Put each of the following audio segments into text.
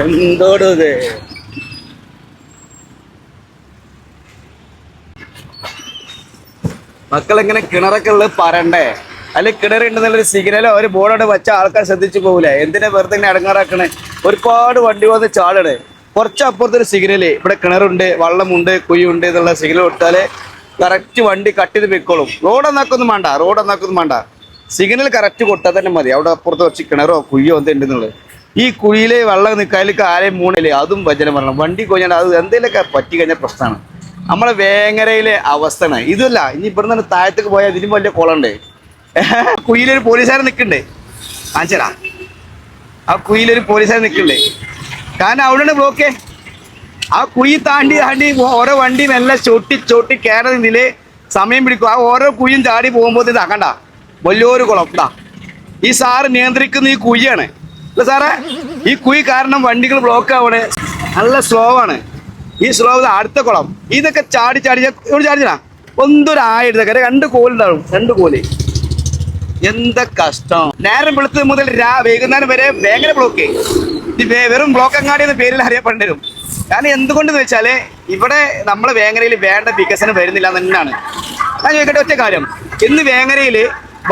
എന്തോടത് മക്കളെങ്ങനെ കിണറൊക്കെ ഉള്ളത് പറയണ്ടേ? അല്ലെ കിണറുണ്ടെന്നുള്ളൊരു സിഗ്നലോ ഒരു ബോർഡോടെ വെച്ച ആൾക്കാർ ശ്രദ്ധിച്ചു പോകൂലേ? എന്തിനാ വെറുതെ ഇങ്ങനെ അടങ്ങാറാക്കണേ? ഒരുപാട് വണ്ടി വന്ന് ചാടണേ. കുറച്ചപ്പുറത്തൊരു സിഗ്നല് ഇവിടെ കിണറുണ്ട്, വള്ളമുണ്ട്, കുഴിയുണ്ട് എന്നുള്ള സിഗ്നൽ കൊടുത്താല് കറക്റ്റ് വണ്ടി കട്ട് ചെയ്ത് വെക്കോളും. റോഡ് വേണ്ട, സിഗ്നൽ കറക്റ്റ് കൊടുത്താൽ തന്നെ മതി. അവിടെ അപ്പുറത്ത് കുറച്ച് കിണറോ കുഴിയോ എന്തുണ്ടെന്നുള്ളത്. ഈ കുഴിയിലെ വെള്ളം നിൽക്കാതിലേക്ക് ആരെയും മൂന്നില്ലേ അതും വചനം പറയണം. വണ്ടി കൊഞ്ഞാൽ അത് എന്തെങ്കിലുമൊക്കെ പറ്റി കഴിഞ്ഞാൽ പ്രശ്നമാണ്. നമ്മളെ വേങ്ങരയിലെ അവസ്ഥയാണ് ഇതല്ല. ഇനി ഇവിടെ നിന്ന് താഴത്തേക്ക് പോയാൽ ഇതിനും വലിയ കുളമുണ്ട്. കുയിലൊരു പോലീസുകാരൻ നിൽക്കണ്ടേ? കാണിച്ചരാ, ആ കുയിലൊരു പോലീസുകാരൻ നിൽക്കണ്ടേ? കാരണം അവിടെയാണ് ബ്ലോക്ക്. ആ കുഴി താണ്ടി ഓരോ വണ്ടി മെല്ലെ ചോട്ടി കയറുന്നതില് സമയം പിടിക്കും. ആ ഓരോ കുഴിയും ചാടി പോകുമ്പോൾ ഇത് ആക്കണ്ട വലിയൊരു കുളം ഇതാ. ഈ സാറ് നിയന്ത്രിക്കുന്ന ഈ കുഴിയാണ് അല്ല സാറേ? ഈ കുഴി കാരണം വണ്ടികൾ ബ്ലോക്ക് ആവണേ. നല്ല സ്ലോ ആണ്. ഈ സ്ലോ അടുത്ത കുളം. ഇതൊക്കെ ഇവിടെ ചാടിച്ചാ ഒന്നൊരു ആയിരത്തൊക്കെ 2 കോലുണ്ടാവും. 2 കോല്. എന്താ കഷ്ടം. നേരം വെളുത്തത് മുതൽ വൈകുന്നേരം വരെ ഭയങ്കര ബ്ലോക്ക്. വെറും ബ്ലോക്ക് അങ്ങാടി എന്ന പേരിൽ അറിയപ്പെടേണ്ടി വരും. കാരണം എന്തുകൊണ്ടെന്ന് വെച്ചാല് ഇവിടെ നമ്മളെ വേങ്ങരയിൽ വേണ്ട വികസനം വരുന്നില്ല തന്നെയാണ്. ഞാൻ ചോദിക്കട്ടെ ഒറ്റ കാര്യം, ഇന്ന് വേങ്ങരയിൽ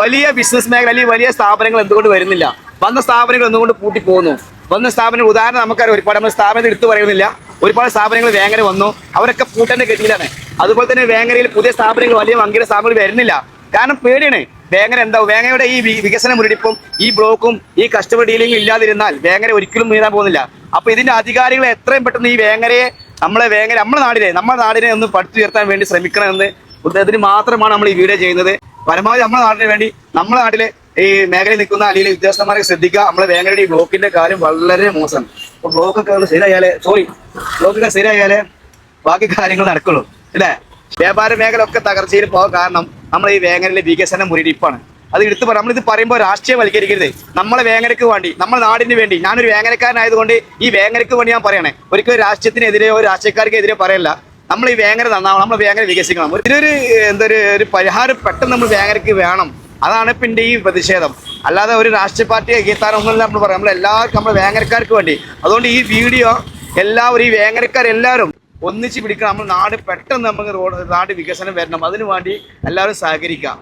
വലിയ ബിസിനസ് മേഖല അല്ലെങ്കിൽ വലിയ സ്ഥാപനങ്ങൾ എന്തുകൊണ്ട് വരുന്നില്ല? വന്ന സ്ഥാപനങ്ങൾ എന്തുകൊണ്ട് പൂട്ടി പോകുന്നു? വന്ന സ്ഥാപനങ്ങൾ ഉദാഹരണം നമുക്കറിയാം. ഒരുപാട് നമ്മൾ സ്ഥാപനത്തിൽ എടുത്തു പറയുന്നില്ല. ഒരുപാട് സ്ഥാപനങ്ങൾ വേങ്ങര വന്നു, അവരൊക്കെ പൂട്ടേണ്ട ഗതിയിലാണ്. അതുപോലെ തന്നെ വേങ്ങരയിൽ പുതിയ സ്ഥാപനങ്ങൾ, വലിയ വൻകിട സ്ഥാപനങ്ങൾ വരുന്നില്ല. കാരണം പേടിയാണ്. വേങ്ങര എന്താവും? വേങ്ങരയുടെ ഈ വികസന മുരടിപ്പും ഈ ബ്ലോക്കും ഈ കസ്റ്റമർ ഡീലിംഗും ഇല്ലാതിരുന്നാൽ വേങ്ങര ഒരിക്കലും നീങ്ങാൻ പോകുന്നില്ല. അപ്പൊ ഇതിന്റെ അധികാരികൾ എത്രയും പെട്ടെന്ന് ഈ വേങ്ങരയെ നമ്മുടെ നാടിനെ ഒന്ന് പടുത്തുയർത്താൻ വേണ്ടി ശ്രമിക്കണമെന്ന് ഉദ്ദേശത്തിന് മാത്രമാണ് നമ്മൾ ഈ വീഡിയോ ചെയ്യുന്നത്. പരമാവധി നമ്മുടെ നാടിന് വേണ്ടി നമ്മുടെ നാട്ടിലെ ഈ മേഖലയിൽ നിൽക്കുന്ന അല്ലെങ്കിൽ ഉദ്യോഗസ്ഥന്മാരെ ശ്രദ്ധിക്കുക. നമ്മളെ വേങ്ങരയുടെ ഈ ബ്ലോക്കിന്റെ കാര്യം വളരെ മോശം. അപ്പൊ ബ്ലോക്കൊക്കെ ശരിയായാലേ ബാക്കി കാര്യങ്ങൾ നടക്കുള്ളൂ അല്ലേ? വ്യാപാര മേഖല ഒക്കെ തകർച്ചയിൽ പോകാൻ കാരണം നമ്മൾ ഈ വേങ്ങരയിലെ വികസന മുരടിപ്പാണ്. അത് എടുത്തു പറയാം. നമ്മളിത് പറയുമ്പോൾ രാഷ്ട്രീയവൽക്കരിക്കരുത്. നമ്മളെ വേങ്ങരയ്ക്ക് വേണ്ടി, നമ്മുടെ നാടിന് വേണ്ടി. ഞാനൊരു വേങ്ങരക്കാരനായതുകൊണ്ട് ഈ വേങ്ങരയ്ക്ക് വേണ്ടി ഞാൻ പറയണേ. ഒരിക്കലും രാഷ്ട്രീയത്തിനെതിരെയോ രാഷ്ട്രീയക്കാർക്കെതിരെ പറയല്ല. നമ്മൾ ഈ വേങ്ങര നന്നാവണം, നമ്മൾ വേങ്ങര വികസിക്കണം. ഒരു പരിഹാരം പെട്ടെന്ന് നമ്മൾ വേങ്ങരയ്ക്ക് വേണം. അതാണ് പിന്നെ ഈ പ്രതിഷേധം. അല്ലാതെ ഒരു രാഷ്ട്രീയ പാർട്ടിയെ ഗീത്താനൊന്നുമില്ല. നമ്മൾ പറയാം നമ്മളെല്ലാവർക്കും നമ്മുടെ വേങ്ങരക്കാർക്ക് വേണ്ടി. അതുകൊണ്ട് ഈ വീഡിയോ എല്ലാവരും ഈ വേങ്ങരക്കാരെല്ലാവരും ഒന്നിച്ച് പിടിക്കണം. നമ്മൾ നാട് പെട്ടെന്ന് നമുക്ക് നാട് വികസനം വരണം. അതിനു വേണ്ടി എല്ലാവരും സഹകരിക്കാം.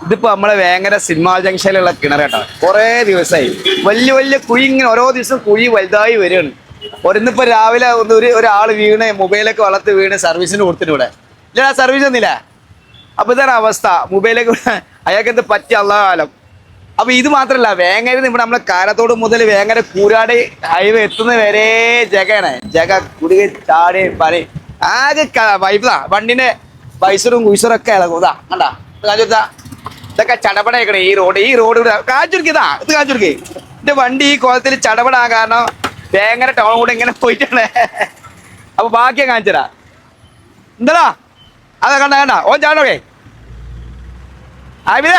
ഇതിപ്പോ നമ്മളെ വേങ്ങര സിനിമാ ജംഗ്ഷനിലുള്ള കിണറേട്ടാ. കുറെ ദിവസമായി വലിയ കുഴി, ഇങ്ങനെ ഓരോ ദിവസം കുഴി വലുതായി വരികയാണ്. ഇന്നിപ്പോ രാവിലെ ഒരാൾ വീണ്, മൊബൈലൊക്കെ വളർത്ത് വീണ് സർവീസിന് കൊടുത്തിട്ട് ഇവിടെ ഇല്ല, സർവീസ് ഒന്നില്ല. അപ്പൊ ഇതാണ് അവസ്ഥ. മൊബൈലൊക്കെ അയാൾക്ക് എന്ത് പറ്റിയ അള്ളാഹ്. അപ്പൊ ഇത് മാത്രല്ല, വേങ്ങര ഇവിടെ നമ്മളെ കാരത്തോട് മുതൽ വേങ്ങര കൂരാട് ഹൈവേ എത്തുന്ന വരെ ജഗ കുടുകി ചാടി പറി ആകെ വൈബാ. വണ്ടിന്റെ വൈസറും കുയിസറും ഒക്കെ ഇളകൂതാ. കണ്ടാ കാഞ്ചുരുത്താ, ഇതൊക്കെ ചടപടയാക്കണേ ഈ റോഡ് കാഞ്ചുരുക്കിതാ. ഇത് കാഞ്ചുരുക്കി എന്റെ വണ്ടി ഈ കോലത്തിൽ ചടപടാ കാരണം വേങ്ങര ടൗൺ കൂടെ ഇങ്ങനെ പോയിട്ടാണ്. അപ്പൊ ബാക്കിയാ കാണിച്ചരാ. എന്താടാ അതാ കണ്ട ഓൻ ചാടോക്കെ ആവില്ല.